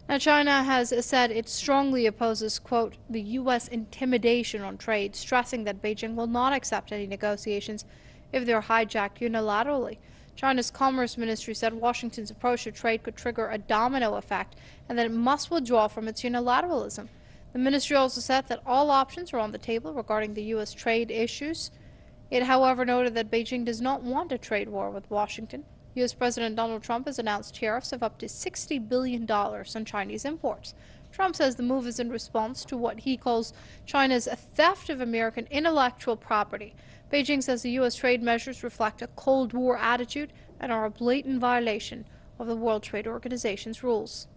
Now, China has said it strongly opposes, quote, the U.S. intimidation on trade, stressing that Beijing will not accept any negotiations if they're hijacked unilaterally. China's Commerce Ministry said Washington's approach to trade could trigger a domino effect and that it must withdraw from its unilateralism. The ministry also said that all options are on the table regarding the U.S. trade issues. It, however, noted that Beijing does not want a trade war with Washington. U.S. President Donald Trump has announced tariffs of up to $60 billion on Chinese imports. Trump says the move is in response to what he calls China's theft of American intellectual property. Beijing says the U.S. trade measures reflect a Cold War attitude and are a blatant violation of the World Trade Organization's rules.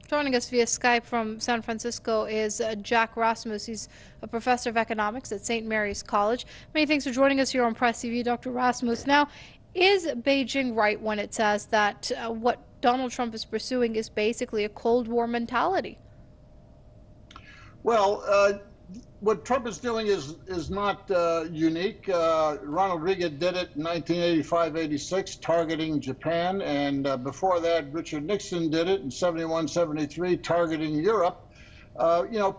Joining us via Skype from San Francisco is Jack Rasmus. He's a professor of economics at St. Mary's College. Many thanks for joining us here on Press TV, Dr. Rasmus. Now, is Beijing right when it says that what Donald Trump is pursuing is basically a Cold War mentality? Well, what Trump is doing is not unique. Ronald Reagan did it in 1985-86, targeting Japan, and before that, Richard Nixon did it in 71-73, targeting Europe.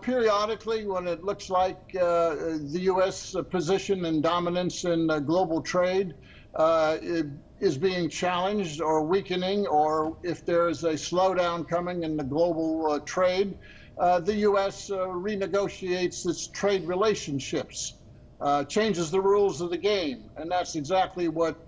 Periodically, when it looks like the U.S. position and dominance in global trade is being challenged or weakening, or if there is a slowdown coming in the global trade, the U.S. renegotiates its trade relationships, changes the rules of the game, and that's exactly what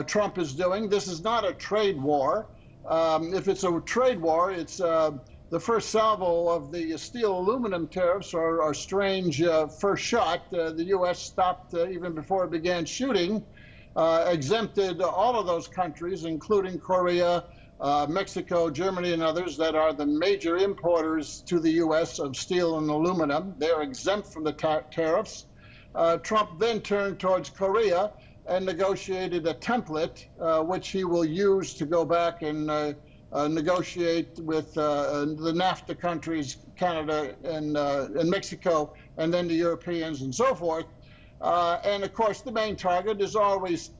Trump is doing. This is not a trade war. If it's a trade war, it's the first salvo of the steel aluminum tariffs are strange first shot. The U.S. stopped even before it began shooting, exempted all of those countries, including Korea, Mexico, Germany, and others that are the major importers to the U.S. of steel and aluminum. They're exempt from the tariffs. Trump then turned towards Korea and negotiated a template, which he will use to go back and negotiate with the NAFTA countries, Canada and Mexico, and then the Europeans and so forth. And of course, the main target is always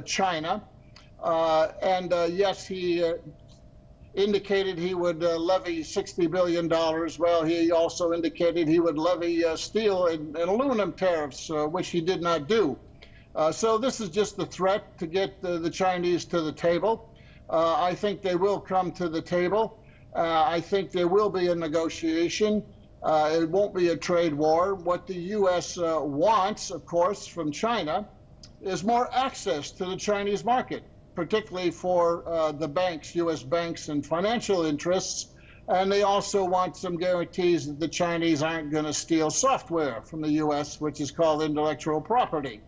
China. Yes, he indicated he would levy $60 billion. Well, he also indicated he would levy steel and aluminum tariffs, which he did not do. So this is just a threat to get the Chinese to the table. I think they will come to the table. I think there will be a negotiation. It won't be a trade war. What the U.S. wants, of course, from China is more access to the Chinese market, particularly for the banks, U.S. banks and financial interests. And they also want some guarantees that the Chinese aren't going to steal software from the U.S., which is called intellectual property.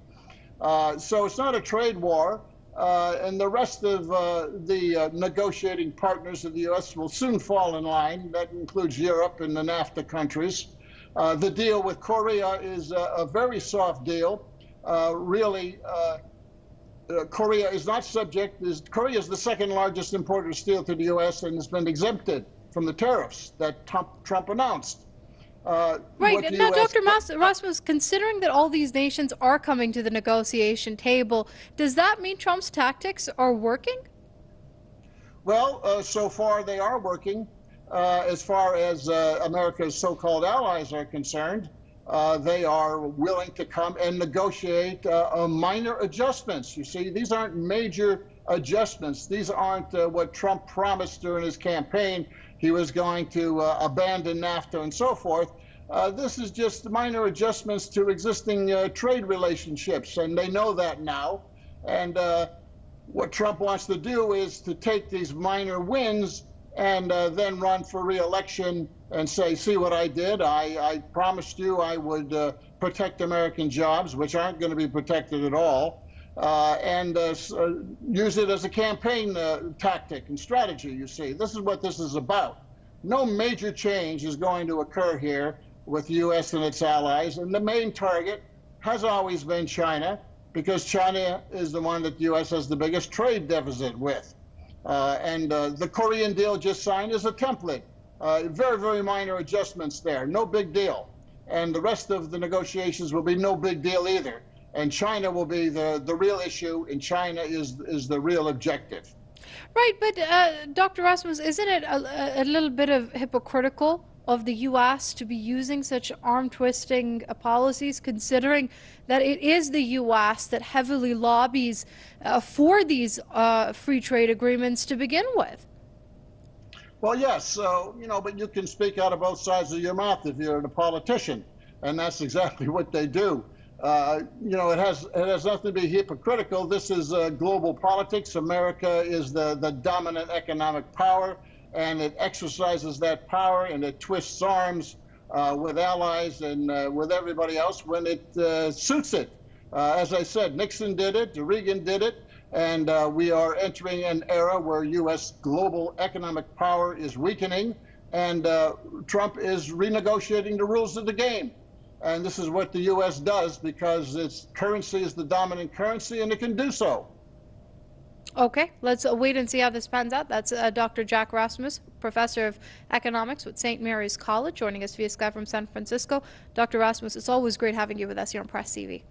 So it's not a trade war. And the rest of the negotiating partners of the U.S. will soon fall in line. That includes Europe and the NAFTA countries. The deal with Korea is a very soft deal. Korea is not subject. Korea is the second largest importer of steel to the U.S. and has been exempted from the tariffs that Trump announced. Right. Now, Dr. Rasmus, considering that all these nations are coming to the negotiation table, does that mean Trump's tactics are working? Well, so far they are working. As far as America's so-called allies are concerned, they are willing to come and negotiate minor adjustments. You see, these aren't major adjustments. These aren't what Trump promised during his campaign. He was going to abandon NAFTA and so forth. This is just minor adjustments to existing trade relationships, and they know that now. And what Trump wants to do is to take these minor wins and then run for re-election and say, see what I did? I promised you I would protect American jobs, which aren't going to be protected at all, and use it as a campaign tactic and strategy, you see. This is what this is about. No major change is going to occur here with the U.S. and its allies, and the main target has always been China, because China is the one that the U.S. has the biggest trade deficit with. The Korean deal just signed is a template. Very, very minor adjustments there, no big deal. And the rest of the negotiations will be no big deal either. and China will be the real issue, and China is the real objective. Right, but Dr. Rasmus, isn't it a little bit of hypocritical of the U.S. to be using such arm-twisting policies, considering that it is the U.S. that heavily lobbies for these free trade agreements to begin with? Well, yes, so, but you can speak out of both sides of your mouth if you're a politician, and that's exactly what they do. It has nothing to be hypocritical. This is global politics. America is the dominant economic power, and it exercises that power and it twists arms with allies and with everybody else when it suits it. As I said, Nixon did it, Reagan did it, and we are entering an era where U.S. global economic power is weakening, and Trump is renegotiating the rules of the game. And this is what the U.S. does because its currency is the dominant currency, and it can do so. Okay, let's wait and see how this pans out. That's Dr. Jack Rasmus, professor of economics with St. Mary's College, joining us via Skype from San Francisco. Dr. Rasmus, it's always great having you with us here on Press TV.